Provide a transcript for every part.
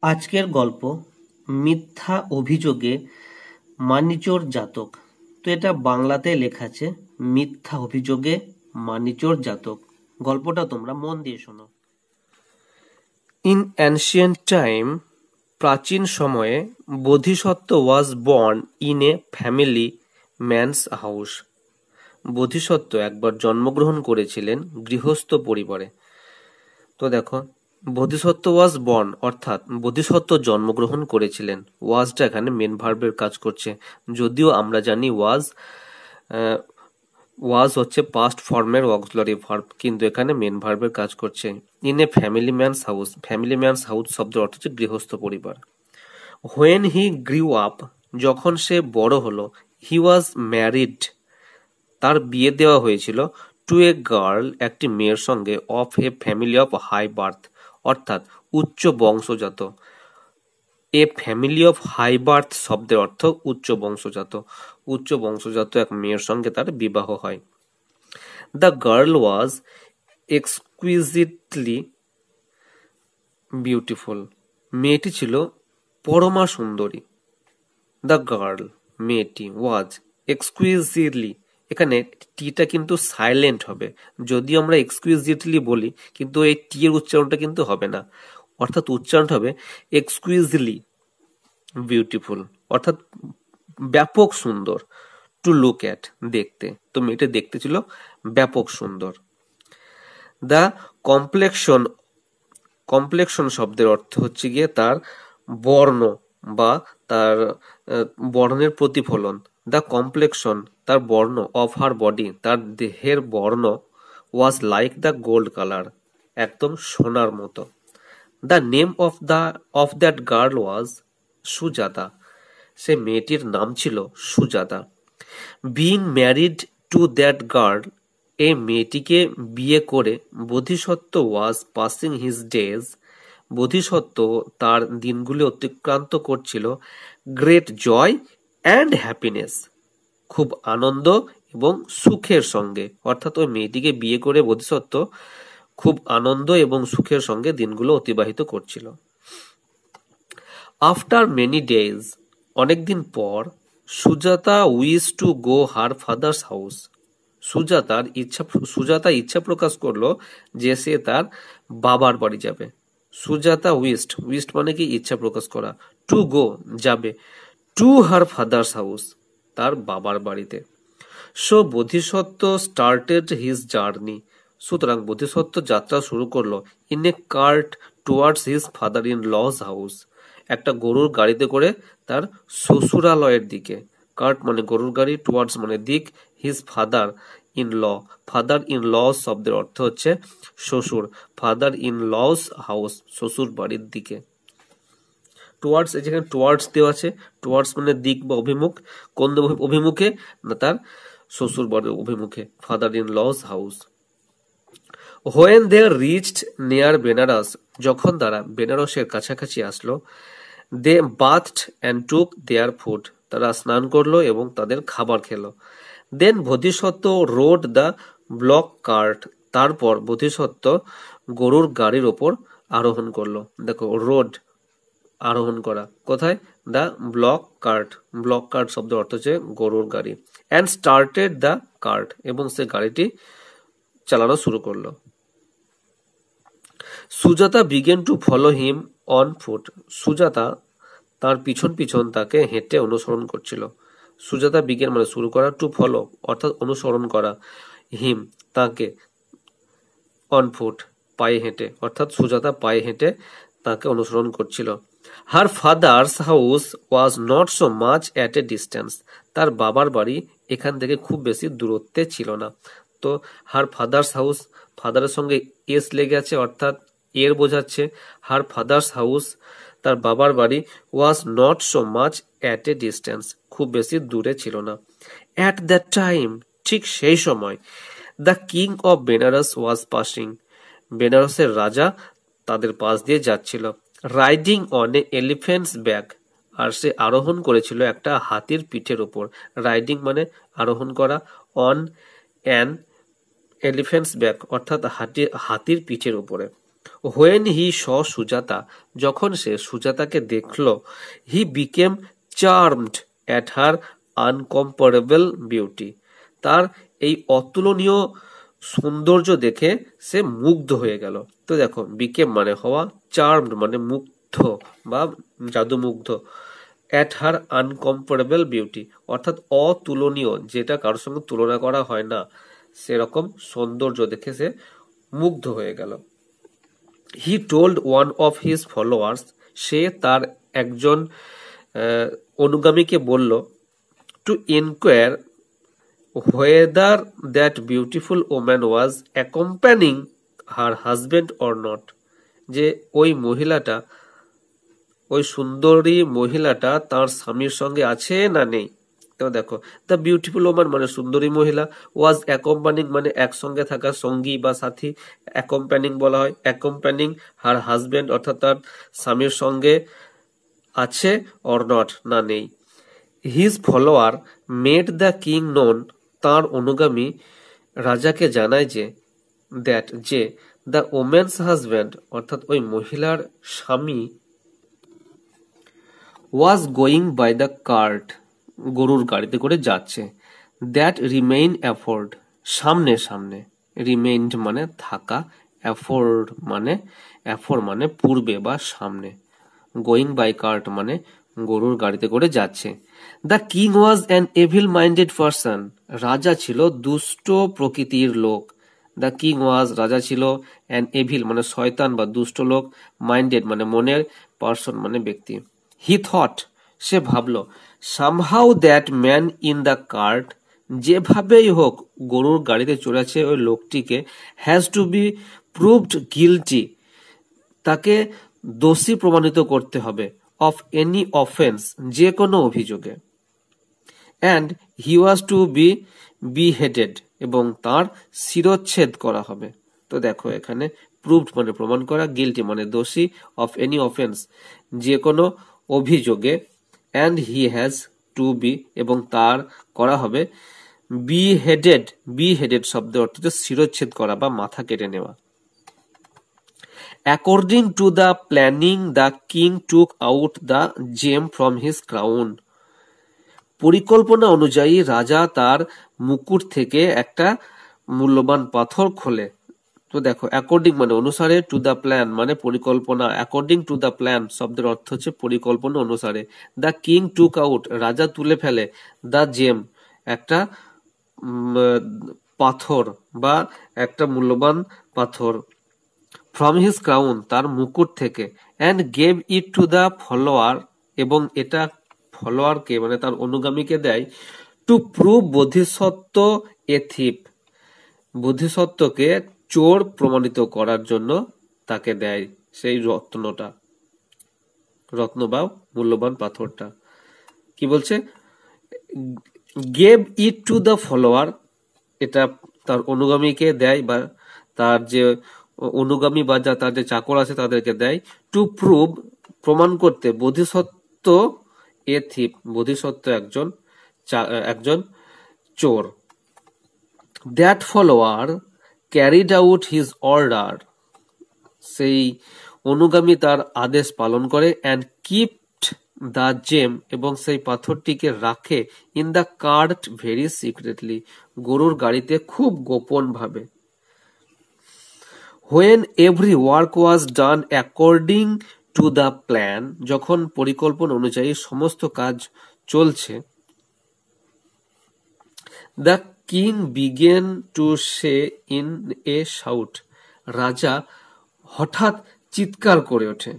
আজকের গল্প মিথ্যা অভিযোগে মানিচোর জাতক। তো এটা বাংলাতে লেখা আছে মিথ্যা অভিযোগে মানিচোর জাতক। গল্পটা তোমরা মন দিয়ে শোনো। ইন অ্যানশিয়েন্ট টাইম, প্রাচীন সময়ে, Bodhisattva was born in a family man's house. Bodhisattva একবার জন্মগ্রহণ করেছিলেন গৃহস্থ পরিবারে। তো দেখো, বোধিসত্ত্ব ওয়াজ বর্ন অর্থাৎ বোধিসত্ত্ব জন্মগ্রহণ করেছিলেন। ওয়াজটা এখানে মেন ভার্বের কাজ করছে, যদিও আমরা জানি ওয়াজ হচ্ছে পাস্ট ফর্মের অক্সিলারি ভার্ব, কিন্তু এখানে মেন ভার্বের কাজ করছে। In a family man's house, family man's house শব্দের অর্থ হচ্ছে গৃহস্থ পরিবার। হোয়েন হি গ্রিউ আপ, যখন সে বড় হলো, হি ওয়াজ ম্যারিড, তার বিয়ে দেওয়া হয়েছিল, টু এ গার্ল, একটি মেয়ের সঙ্গে, of a family of high birth, অর্থাৎ উচ্চ বংশজাত। A family of high birth শব্দের অর্থ উচ্চ বংশজাত। উচ্চ বংশজাত এক মেয়ের সঙ্গে তার বিবাহ হয়। দ্য গার্ল ওয়াজ এক্সকুইজিটলি বিউটিফুল, মেয়েটি ছিল পরমা সুন্দরী। দ্য গার্ল, মেয়েটি, ওয়াজ এক্সকুইজিটলি, এখানে টিটা কিন্তু সাইলেন্ট হবে। যদিও আমরা এক্সকুইজিটলি বলি, কিন্তু এই টি এর উচ্চারণটা কিন্তু হবে না, অর্থাৎ উচ্চারণটা হবে এক্সকুইজলি বিউটিফুল, অর্থাৎ ব্যাপক সুন্দর। টু লুক অ্যাট, দেখতে, তো মেয়েটা দেখতে ছিল ব্যাপক সুন্দর। দ্য কমপ্লেকশন, কমপ্লেকশন শব্দের অর্থ হচ্ছে গিয়ে তার বর্ণ বা তার বর্ণের প্রতিফলন। দ্য কমপ্লেকশন, তার বর্ণ, অফ হার বডি, তার দেহের বর্ণ, was like the gold colour, একদম সোনার মতো। The name of that girl was Sujata, সে মেয়েটির নাম ছিল Sujata. Being married to that girl, এই মেয়েটিকে বিয়ে করে, Bodhisattva was passing his days, Bodhisattva তার দিনগুলি অতিক্রান্ত করছিল, গ্রেট জয় অ্যান্ড হ্যাপিনেস, খুব আনন্দ এবং সুখের সঙ্গে। অর্থাৎ ওই মেয়েটিকে বিয়ে করে বোধিসত্ত্ব খুব আনন্দ এবং সুখের সঙ্গে দিনগুলো অতিবাহিত করছিল। আফটার মেনি ডেজ, অনেকদিন পর, Sujata wish to go her father's house, Sujata ইচ্ছা প্রকাশ করলো যে সে তার বাবার বাড়ি যাবে। সুজাতা উইস্ট মানে কি ইচ্ছা প্রকাশ করা, টু গো যাবে, টু হার ফাদার্স হাউস তার বাবার বাড়িতে। সো বোধিসত্ত্ব স্টার্টেড হিজ জার্নি, সুতরাং বোধিসত্ত্ব যাত্রা শুরু করলো, in a cart towards his father in lodge house, একটা গরুর গাড়িতে করে তার শ্বশুরালয়ের দিকে। কার্ট মানে গরুর গাড়ি, টুয়ার্ডস মানে দিক, হিজ ফাদার ইন লস শব্দের অর্থ হচ্ছে শ্বশুর। ফাদার ইন লস হাউস, শ্বশুর বাড়ির দিকে। টুয়ার্ডস, যেখানে টুয়ার্ডস দেওয়া আছে, টুয়ার্ডস মানে দিক বা অভিমুখ, কোন অভিমুখে না, তার শ্বশুর বাড়ির অভিমুখে। Father in law's house. When they reached near Benares, যখন তারা বেনারসের কাছাকাছি আসলো, দে বাথড অ্যান্ড টুক দেয়ার ফুড, তারা স্নান করলো এবং তাদের খাবার খেলো। দেন বোধিসত্ত্ব রোড দ্য ব্লক কার্ট, তারপর বোধিসত্ত্ব গরুর গাড়ির ওপর আরোহণ করলো। দেখো, রোড আরোহণ করা, কোথায়? দ্য ব্লক কার্ট শব্দের অর্থ হচ্ছে গরুর গাড়ি। অ্যান্ড স্টার্টেড দ্য কার্ট, এবং সে গাড়িটি চালানো শুরু করলো। Sujata began to follow him on foot, Sujata তার পিছন পিছন তাকে হেঁটে অনুসরণ করছিল। সুজাতা বিগেন মানে শুরু করা, টু ফলো অর্থাৎ অনুসরণ করা, হিম তাকে, অন ফুট পায়ে হেঁটে, অর্থাৎ সুজাতা পায়ে হেঁটে তাকে অনুসরণ করছিল। Her father's house was not so much at a distance, তার বাবার বাড়ি এখান থেকে খুব বেশি দূরত্বে ছিল না। তো হার ফাদার্স হাউস, ফাদারের সঙ্গে এস লেগে আছে, অর্থাৎ এর বোঝাচ্ছে। হার ফাদার্স হাউস, তার বাবার বাড়ি, was not so much at a distance, খুব বেশি দূরে ছিল না। অ্যাট দ্যাট টাইম, ঠিক সেই সময়, the king of Benares was passing, বেনারসের রাজা তাদের পাশ দিয়ে যাচ্ছিল। Riding on a elephant's back, আর সে আরোহণ করেছিল একটা হাতির পিঠের উপর। রাইডিং মানে আরোহণ করা, অন অ্যান এলিফ্যান্টস ব্যাক অর্থাৎ হাতির পিঠের উপরে। হোয়েন হি স সুজাতা, যখন সে সুজাতাকে দেখল, he became charmed at her incomparable beauty, তার এই অতুলনীয় সৌন্দর্য দেখে সে মুগ্ধ হয়ে গেল। তো দেখো, বিকেম মানে হওয়া, চার্মড মানে মুগ্ধ বা জাদুমুগ্ধ, অ্যাট হার আনকম্পারেবল বিউটি অর্থাৎ অতুলনীয়, যেটা কারোর সঙ্গে তুলনা করা হয় না, সেরকম সৌন্দর্য দেখে সে মুগ্ধ হয়ে গেল। He told one of his followers, সে তার একজন অনুগামীকে বলল, to inquire whether that beautiful woman was accompanying her husband or not, যে ওই মহিলাটা, ওই সুন্দরী মহিলাটা তার স্বামীর সঙ্গে আছে না নেই। তো দেখো, দ্য বিউটিফুল ওমান মানে সুন্দরী মহিলা, ওয়াজ অ্যাকম্পানিং মানে একসঙ্গে থাকা সঙ্গী বা সাথী, অ্যাকম্পানিং বলা হয়, অ্যাকম্পানিং হার হাজবেন্ড অর্থাৎ তার স্বামীর সঙ্গে আছে, অর নট না নেই। His follower made the king known, তার অনুগামী রাজাকে জানায় যে, দ্যাট যে, দ্য ওমেন্স হাজব্যান্ড অর্থাৎ ওই মহিলার স্বামী, was going by the cart গরুর গাড়িতে করে যাচ্ছে, দ্যাট রিমেইন অ্যাফোর্ড সামনে সামনে, রিমেইন্ড মানে থাকা, অ্যাফোর্ড মানে পূর্বে বা সামনে, গোয়িং বাই কার্ট মানে গরুর গাড়িতে করে যাচ্ছে। The king was an evil minded person, রাজা ছিল দুষ্ট প্রকৃতির লোক। দ্য কিং ওয়াজ রাজা ছিল, অ্যান এভিল মানে শয়তান বা দুষ্ট লোক, মাইন্ডেড মানে মনের, পার্সন মানে ব্যক্তি। হি থট সে ভাবল, somehow that man in the cart, যেভাবেই হোক গরুর গাড়িতে চড়েছে ওই লোকটিকে, has to B proved guilty, তাকে দোষী প্রমাণিত করতে হবে, অফ এনি অফেন্স যে কোনো অভিযোগে, and he was to be beheaded এবং তার শিরচ্ছেদ করা হবে। তো দেখো, এখানে প্রুভড মানে প্রমাণ করা, গিলটি মানে দোষী, অফ এনি অফেন্স যে কোনো অভিযোগে, and he has to be এবং তার করা হবে, বিহেডেড, বিহেডেড শব্দের অর্থ হচ্ছে শিরচ্ছেদ করা বা মাথা কেটে নেওয়া। According to the planning, the king took out the gem from his crown. পরিকল্পনা অনুযায়ী রাজা তার মুকুট থেকে একটা মূল্যবান পাথর খোলে। তো দেখো, অ্যাকর্ডিং মানে অনুসারে, টু দ্য প্ল্যান মানে পরিকল্পনা, অ্যাকর্ডিং টু দ্য প্ল্যান শব্দের অর্থ হচ্ছে পরিকল্পনা অনুসারে। দ্য কিং টুক আউট রাজা তুলে ফেলে, দ্য জেম একটা পাথর বা একটা মূল্যবান পাথর, ফ্রম হিজ ক্রাউন তার মুকুট থেকে, and gave it to the follower এবং এটা ফলোয়ারকে মানে তার অনুগামীকে দেয়, টু প্রুভ বোধিসত্ত্ব এ থিপ, বোধিসত্ত্বকে চোর প্রমাণিত করার জন্য তাকে দেয় সেই রত্ন বা মূল্যবান পাথরটা। কি বলছে, gave it to the follower, এটা তার অনুগামীকে দেয় বা তার যে অনুগামী বা তার যে চাকর আছে তাদেরকে দেয়, টু প্রুভ প্রমাণ করতে, বোধিসত্ত্ব এ থিপ বোধিসত্ত্ব একজন চোর। That follower carried out his order, সেই অনুগামী তার আদেশ পালন করে, অ্যান্ড কিপড দ্য জেম এবং সেই পাথরটিকে রাখে, in the cart very secretly গরুর গাড়িতে খুব গোপন ভাবে। When every work was done according to the plan, যখন পরিকল্পনা অনুযায়ী সমস্ত কাজ চলছে, the king began to say in a shout, রাজা হঠাৎ চিৎকার করে ওঠে,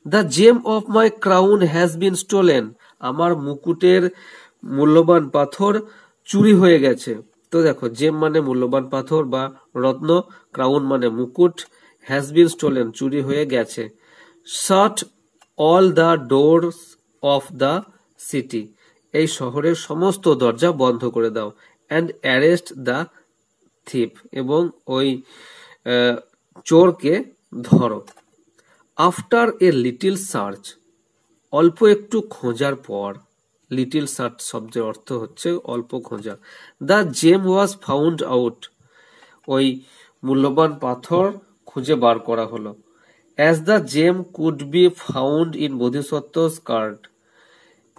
the gem of my crown has been stolen, আমার মুকুটের মূল্যবান পাথর চুরি হয়ে গেছে। তো দেখো, জেম মানে মূল্যবান পাথর বা রত্ন, ক্রাউন মানে মুকুট, হ্যাজ বিন স্টোলেন চুরি হয়ে গেছে। Shut all the doors of the city, এই শহরের সমস্ত দরজা বন্ধ করে দাও, অ্যান্ড অ্যারেস্ট দ্য থিপ এবং ওই চোরকে ধরো। আফটার এ লিটিল সার্চ, অল্প একটু খোঁজার পর, লিটিল সার্চ শব্দের অর্থ হচ্ছে অল্প খোঁজা, the gem was found out, ওই মূল্যবান পাথর খুঁজে বার করা হলো। As the gem could be found in Bodhisattva's cart,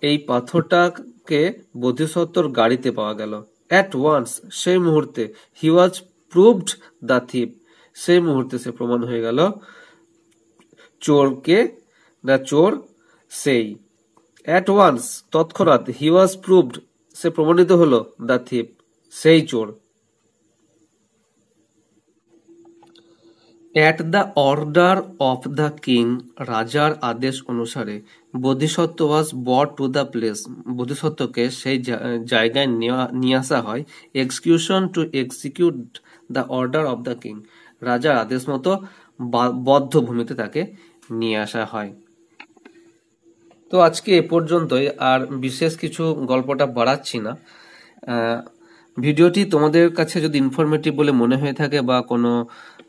এই পাথরটাকে বোধিসত্ত্বর গাড়িতে পাওয়া গেল। অ্যাট ওয়ান্স, সেই মুহূর্তে, হি ওয়াজ প্রুভড দ্য থিপ, সেই মুহূর্তে সে প্রমাণ হয়ে গেল চোরকে, না চোর সেই। অ্যাট ওয়ান্স, তৎক্ষণাৎ, হি ওয়াজ প্রুভড, সে প্রমাণিত হলো, দ্য থিপ, সেই চোর। At the order of the king, রাজার আদেশ অনুসারে, বোধিসত্ত্ব ওয়াজ বট টু দ্য প্লেস, বোধিসত্ত্বকে সেই জায়গায় নিয়ে আসা হয়। Execution, two execute the order of the king, রাজার আদেশ মতো বদ্ধ ভূমিতে তাকে নিয়ে আসা হয়। তো আজকে এ পর্যন্তই, আর বিশেষ কিছু গল্পটা বাড়াচ্ছি না। ভিডিওটি তোমাদের কাছে যদি ইনফরমেটিভ বলে মনে হয়ে থাকে বা কোনো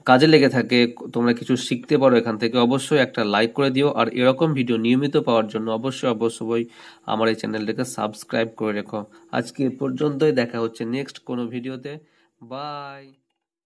কাজে লেগে থাকে, তোমরা কিছু শিখতে পারো এখান থেকে, অবশ্যই একটা লাইক করে দিও। আর এরকম ভিডিও নিয়মিত পাওয়ার জন্য অবশ্যই আমার এই চ্যানেলটাকে সাবস্ক্রাইব করে রেখো। আজকে এ পর্যন্তই, দেখা হচ্ছে নেক্সট কোনো ভিডিওতে। বাই।